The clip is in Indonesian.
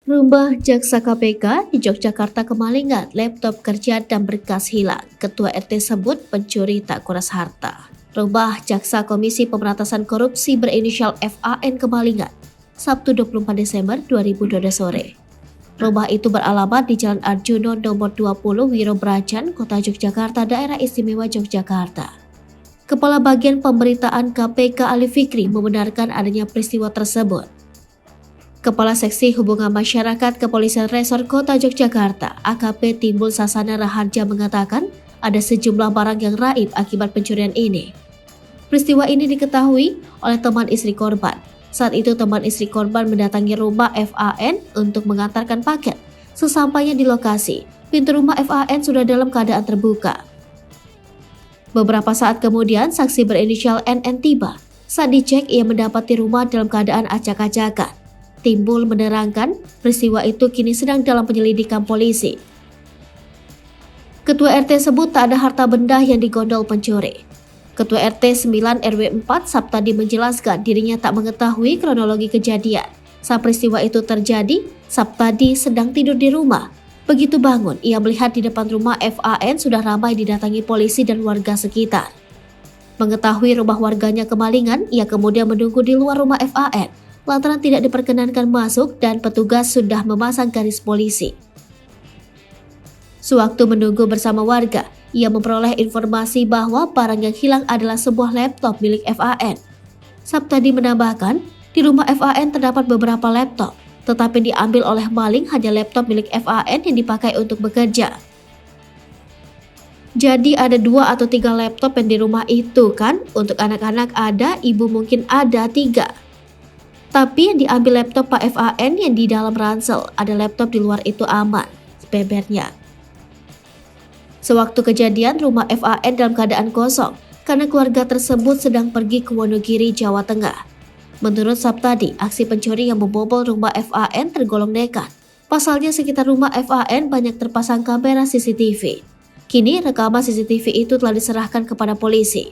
Rumah Jaksa KPK di Yogyakarta kemalingan, laptop kerja dan berkas hilang. Ketua RT sebut pencuri tak kuras harta. Rumah Jaksa Komisi Pemberantasan Korupsi berinisial FAN kemalingan, Sabtu 24 Desember 2022 sore. Rumah itu beralamat di Jalan Arjuno nomor 20 Wirobrajan, Kota Yogyakarta, Daerah Istimewa Yogyakarta. Kepala Bagian Pemberitaan KPK Ali Fikri membenarkan adanya peristiwa tersebut. Kepala Seksi Hubungan Masyarakat Kepolisian Resor Kota Yogyakarta, AKP Timbul Sasana Raharja mengatakan ada sejumlah barang yang raib akibat pencurian ini. Peristiwa ini diketahui oleh teman istri korban. Saat itu teman istri korban mendatangi rumah FAN untuk mengantarkan paket. Sesampainya di lokasi, pintu rumah FAN sudah dalam keadaan terbuka. Beberapa saat kemudian, saksi berinisial NN tiba. Saat dicek, ia mendapati rumah dalam keadaan acak-acakan. Timbul menerangkan peristiwa itu kini sedang dalam penyelidikan polisi. Ketua RT sebut tak ada harta benda yang digondol pencuri. Ketua RT 9 RW 4 Saptadi menjelaskan dirinya tak mengetahui kronologi kejadian. Saat peristiwa itu terjadi, Saptadi sedang tidur di rumah. Begitu bangun, ia melihat di depan rumah FAN sudah ramai didatangi polisi dan warga sekitar. Mengetahui rumah warganya kemalingan, ia kemudian menunggu di luar rumah FAN. Lantaran tidak diperkenankan masuk dan petugas sudah memasang garis polisi. Sewaktu menunggu bersama warga, ia memperoleh informasi bahwa barang yang hilang adalah sebuah laptop milik FAN. Saptadi menambahkan, di rumah FAN terdapat beberapa laptop, tetapi diambil oleh maling hanya laptop milik FAN yang dipakai untuk bekerja. Jadi ada 2 atau 3 laptop yang di rumah itu kan? Untuk anak-anak ada, ibu mungkin ada 3. Tapi yang diambil laptop Pak FAN yang di dalam ransel, ada laptop di luar itu aman, bebernya. Sewaktu kejadian, rumah FAN dalam keadaan kosong karena keluarga tersebut sedang pergi ke Wonogiri, Jawa Tengah. Menurut Saptadi, aksi pencuri yang membobol rumah FAN tergolong nekat. Pasalnya sekitar rumah FAN banyak terpasang kamera CCTV. Kini rekaman CCTV itu telah diserahkan kepada polisi.